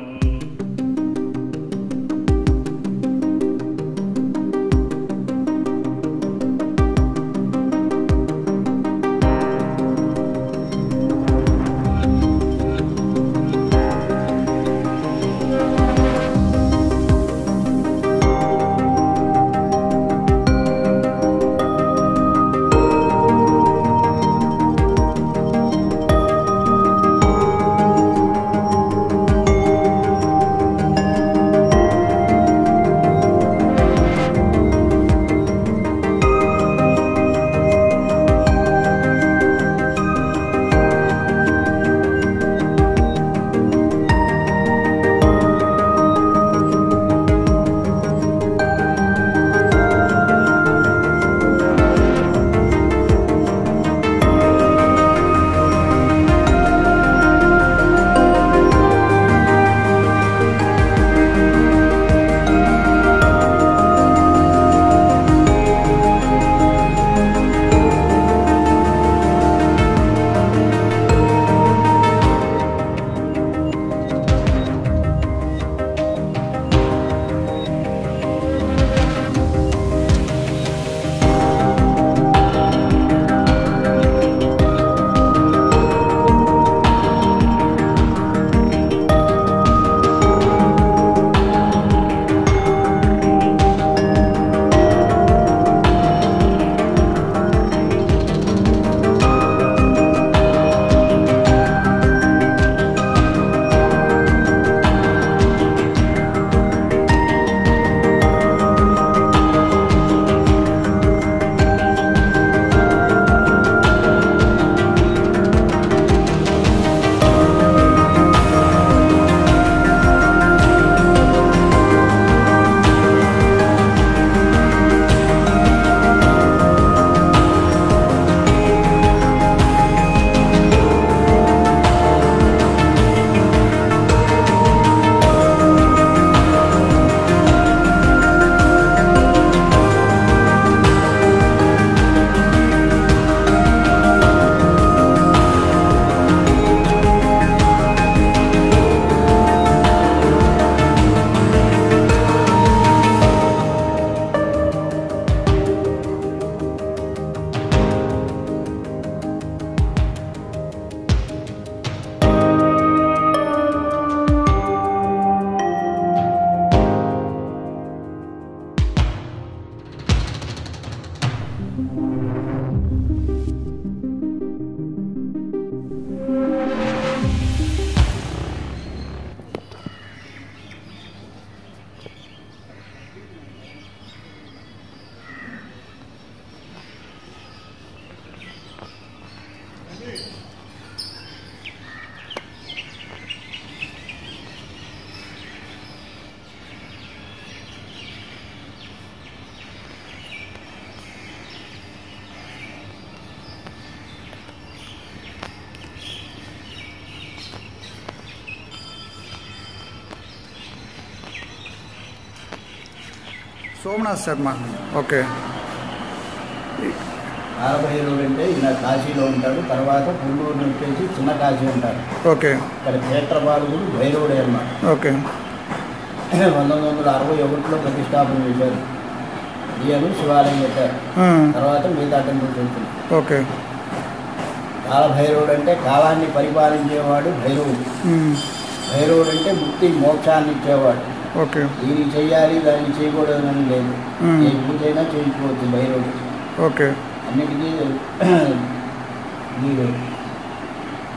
Speaker 1: సోమనాథ్ శర్మ. ఓకే.
Speaker 6: కాలభైరవుడు అంటే ఇలా కాశీలో ఉంటాడు. తర్వాత పుల్లూరు వచ్చేసి చిన్న కాశీ ఉంటాడు.
Speaker 1: ఓకే.
Speaker 6: ఇక్కడ క్షేత్రపాలకుడు భైరవుడే అన్నమాట.
Speaker 1: ఓకే.
Speaker 6: 1961లో ప్రతిష్టాపన చేశారు. ఈయన శివాలయం పెట్టారు. తర్వాత మిగతా టెంపుల్స్ వచ్చింది.
Speaker 1: ఓకే.
Speaker 6: కాలభైరవుడు అంటే కాలాన్ని పరిపాలించేవాడు భైరవుడు. భైరవుడు అంటే ముక్తి మోక్షాన్ని ఇచ్చేవాడు.
Speaker 1: ఓకే.
Speaker 6: దీన్ని చెయ్యాలి దాన్ని చేయకూడదని లేదు. ఏ పూజైనా చేయించుకోవచ్చు భైరవుడు.
Speaker 1: ఓకే.
Speaker 6: అన్నిటికీ మీరు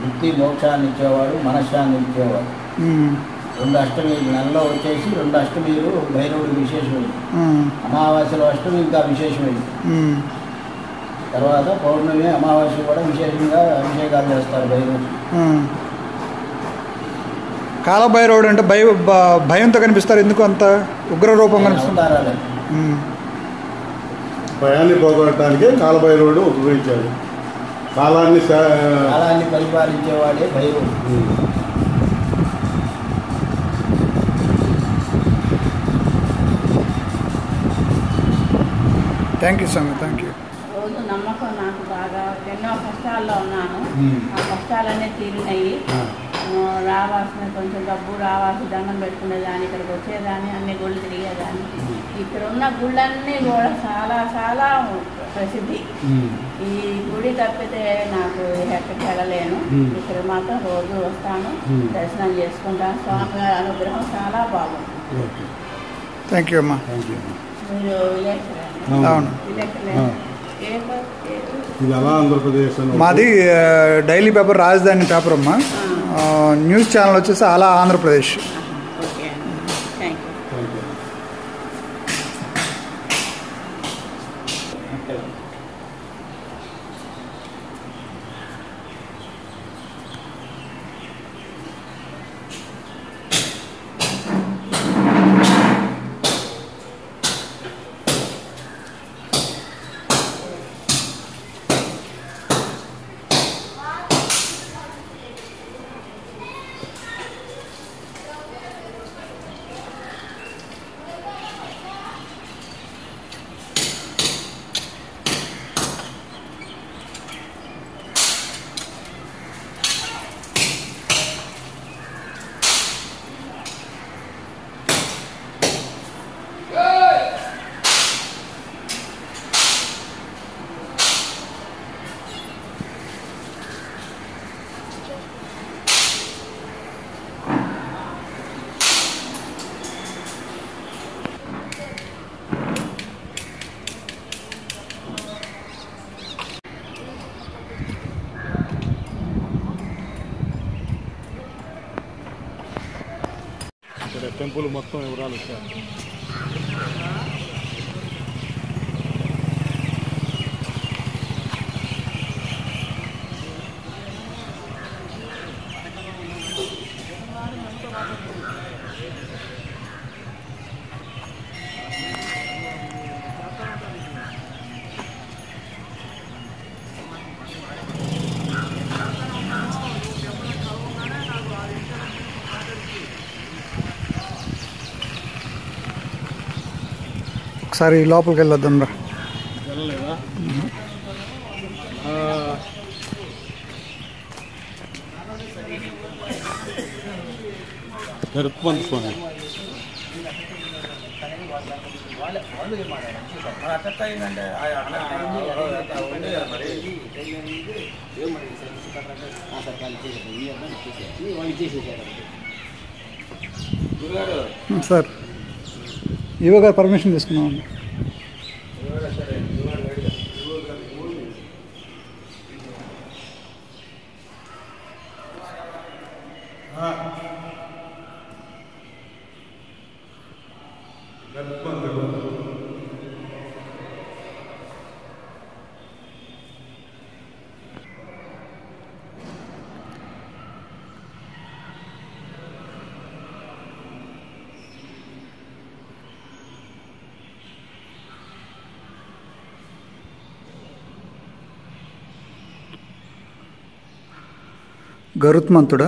Speaker 6: ముక్తి మోక్షాన్ని ఇచ్చేవాడు, మనశ్శాన్ని ఇచ్చేవాడు. 2 అష్టమిలు నెలలో వచ్చేసి 2 అష్టమిలు భైరవుడు విశేషమైంది. అమావాస్యలో అష్టమి ఇంకా విశేషమైంది. తర్వాత పౌర్ణమి అమావాస్య కూడా విశేషంగా అభిషేకాలు చేస్తారు భైరవుడు.
Speaker 1: కాలభైరవుడు అంటే భయంతో కనిపిస్తారు, ఎందుకు అంత ఉగ్ర రూపం కనిపిస్తుంది?
Speaker 6: అవతారాలు
Speaker 3: భయాన్ని పోగొట్టడానికి కాలభైరవుడు ఉపయోగించాడు.
Speaker 6: కాలాన్ని పరిపాలించేవాడే భైరవుడు.
Speaker 1: థ్యాంక్ యూ స్వామి, థ్యాంక్ యూ.
Speaker 7: రోజు నమ్మకం నాకు బాగా. ఎన్నో కష్టాల్లో ఉన్నాను, ఆ కష్టాలన్నీ తీరినాయి. రావాల్సిన కొంచెం డబ్బు రావాల్సి దండం పెట్టుకునేదాన్ని, ఇక్కడికి వచ్చేదాన్ని, అన్ని గుళ్ళు తిరిగేదాన్ని. ఇక్కడ ఉన్న గుళ్ళన్నీ కూడా చాలా చాలా ప్రసిద్ధి. ఈ గుడి తప్పితే నాకు ఎక్కడికి వెళ్ళలేను. ఇక్కడ మాత్రం రోజు వస్తాను, దర్శనం చేసుకుంటాను. స్వామివారి అనుగ్రహం చాలా బాగుంది.
Speaker 1: థ్యాంక్ యూ అమ్మా.
Speaker 7: మీరు విలేకరు?
Speaker 1: అవును,
Speaker 3: ఇది అలా ఆంధ్రప్రదేశ్.
Speaker 1: మాది డైలీ పేపర్ రాజధాని పేపర్ అమ్మా. న్యూస్ ఛానల్ వచ్చేసి అలా ఆంధ్రప్రదేశ్.
Speaker 3: టెంపుల్ మొత్తం వివరాలు వచ్చాయి.
Speaker 1: ఒకసారి లోపలికి వెళ్ళొద్దాం రా.
Speaker 3: గరుత్మంతు స్వామి
Speaker 1: సార్, ఈవో గారు పర్మిషన్ తీసుకున్నామండి. గరుత్మంతుడా?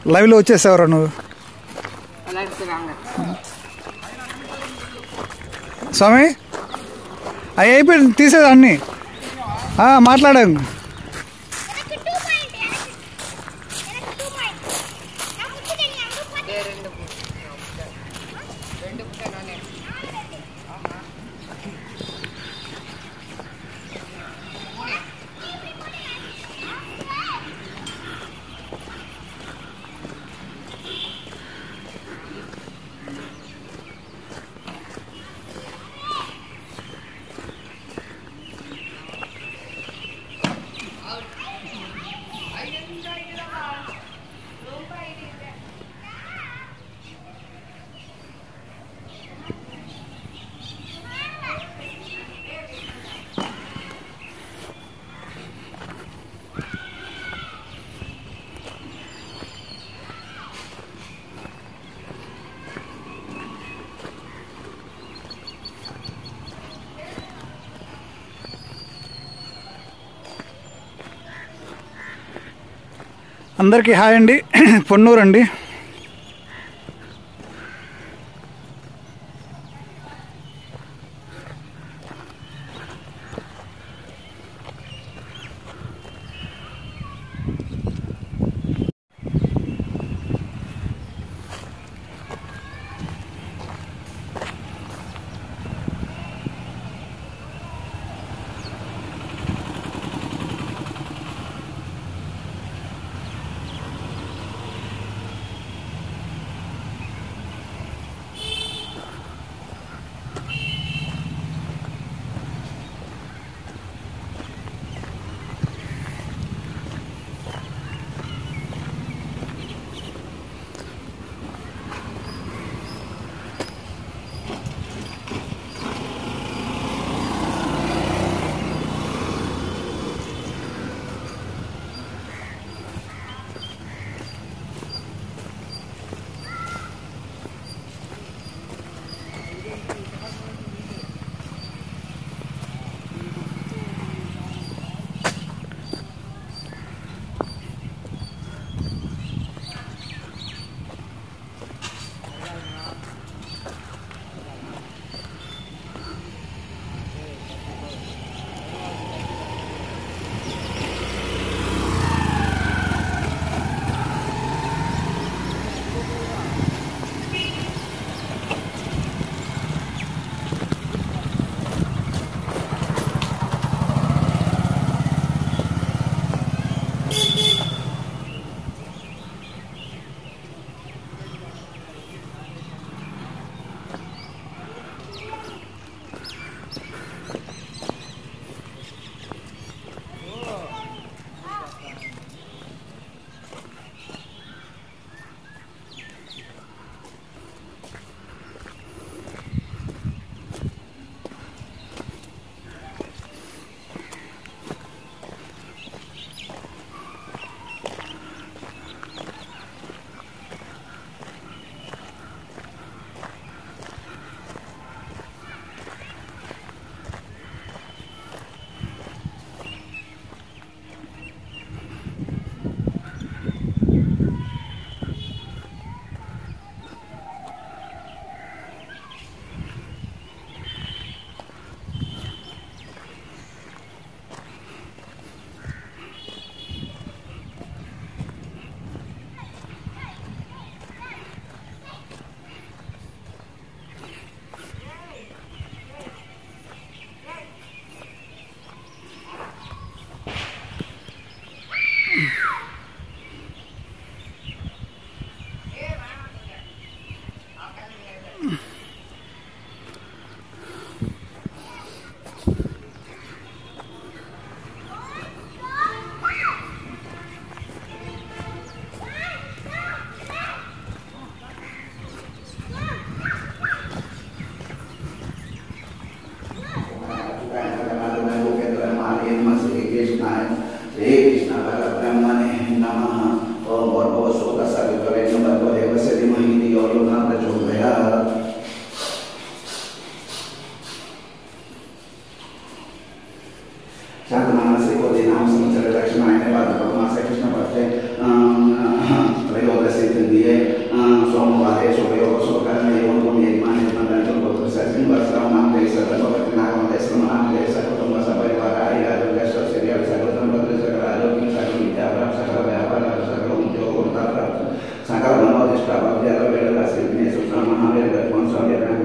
Speaker 1: లైవ్లో వచ్చేసావురా నువ్వు. స్వామి అవి అయిపోయింది, తీసేది అన్నీ మాట్లాడాను. అందరికీ హాయ్ అండి. పొన్నూరు అండి.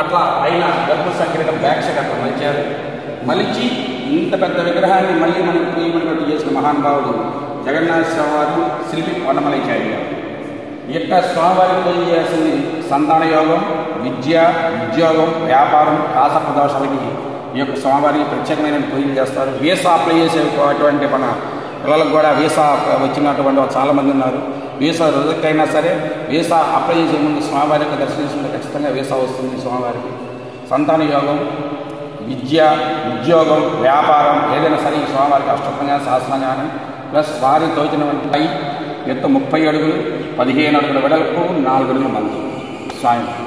Speaker 8: అట్లా ఆయన గర్భ సంఖ్యగా బ్యాక్ సైడ్ అట్లా మలిచారు. మలిచి ఇంత పెద్ద విగ్రహాన్ని మళ్ళీ మనకు పూయమన్నట్టు చేసిన మహానుభావుడు జగన్నాథ స్వామి వారు శిల్పి కొండమలైచార్య. ఈ యొక్క స్వామివారికి తెలియజేయాల్సింది సంతాన యోగం, విద్య, ఉద్యోగం, వ్యాపారం, కాసప దోషాలకి ఈ యొక్క స్వామివారికి ప్రత్యేకమైన పూజలు చేస్తారు. వీసా అప్లై చేసేటువంటి మన పిల్లలకు కూడా వీసా వచ్చినటువంటి చాలామంది ఉన్నారు. వీసా రిజెక్ట్ అయినా సరే వీసా అప్లై చేసే ముందు స్వామివారి యొక్క దర్శించుకుంటే ఖచ్చితంగా వీసా వస్తుంది. స్వామివారికి సంతాన యోగం, విద్య, ఉద్యోగం, వ్యాపారం ఏదైనా సరే ఈ స్వామివారికి అష్టోపజ్ఞానం, సహస్రజ్ఞానం ప్లస్ వారి తోచినటువంటి ఎత్తు 30 అడుగులు, 15 అడుగుల వెడల్పు, 4 అడుగుల మంది
Speaker 3: స్వామివారు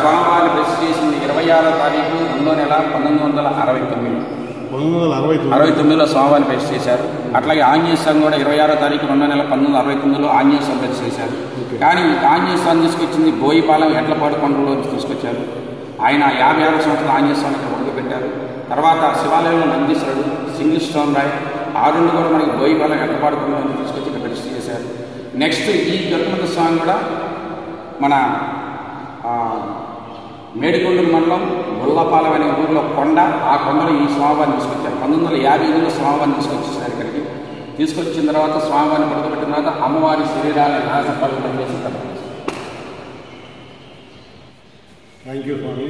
Speaker 8: స్వామివారిని ప్రతిష్ఠ చేసింది 26వ తారీఖు 2వ నెల 1969. 1969లో స్వామివారిని ప్రతిష్ఠ చేశారు. అట్లాగే ఆంజనేయ స్వామి కూడా 26వ తారీఖు 2వ నెల 1969లో ఆంజనేయ స్వామి ప్రతిష్ఠ చేశారు. కానీ ఆంజనేయ స్వామి తీసుకొచ్చింది బోయిపాలెం ఎడ్లపాడు కొండలో తీసుకొచ్చారు. ఆయన 56 సంవత్సరాలు ఆంజనేయ స్వామి ఇక్కడ మొదలుపెట్టారు. తర్వాత శివాలయంలో నందీశ్వరుడు, సింగిల్ స్టోన్ రాయ్, ఆ రెండు కూడా మనకి బోయిపాలెం ఎడ్లపాడు కొండలో తీసుకొచ్చి ఇక్కడ ప్రతిష్ఠ చేశారు. నెక్స్ట్ ఈ గరుత్మంతుల స్వామి కూడా మన మేడికొండూరు మండలం గొల్లపాలెం అనే ఊరిలో కొండ, ఆ కొండలో ఈ స్వామివారిని తీసుకొచ్చారు. 1958లో స్వామివారిని తీసుకొచ్చేసారు. ఇక్కడికి తీసుకొచ్చిన తర్వాత స్వామివారిని పడుకోబెట్టిన తర్వాత అమ్మవారి శరీరాన్ని నాశపల్లం చేసి తర్వాత
Speaker 3: థ్యాంక్ యూ స్వామి.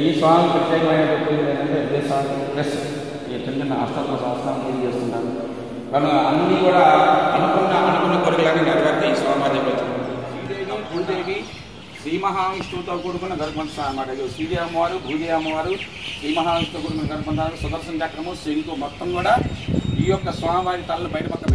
Speaker 8: ఈ స్వామి ప్రత్యేకమైన పూజలు ఏంటంటే దేశాలు ప్లస్ ఈ చిన్న చిన్న అష్టాత్మ సంవత్సరాలు పూజ చేస్తున్నారు. కానీ అన్నీ కూడా అనుకున్న కోరికలన్నీ నెరవేర్తే ఈ స్వామి చెప్పచ్చు. భూదేవి శ్రీ మహావిష్ణువుతో కూడుకున్న గరుత్మంతుల స్వామి అన్నమాట. శ్రీదేవి అమ్మవారు, భూదేవి అమ్మవారు, శ్రీ మహావిష్ణువుతో కూడుకున్న గరుత్మంతులు, సుదర్శన చక్రము, శంకు మొత్తం కూడా ఈ యొక్క స్వామివారి తలలు బయట పక్కన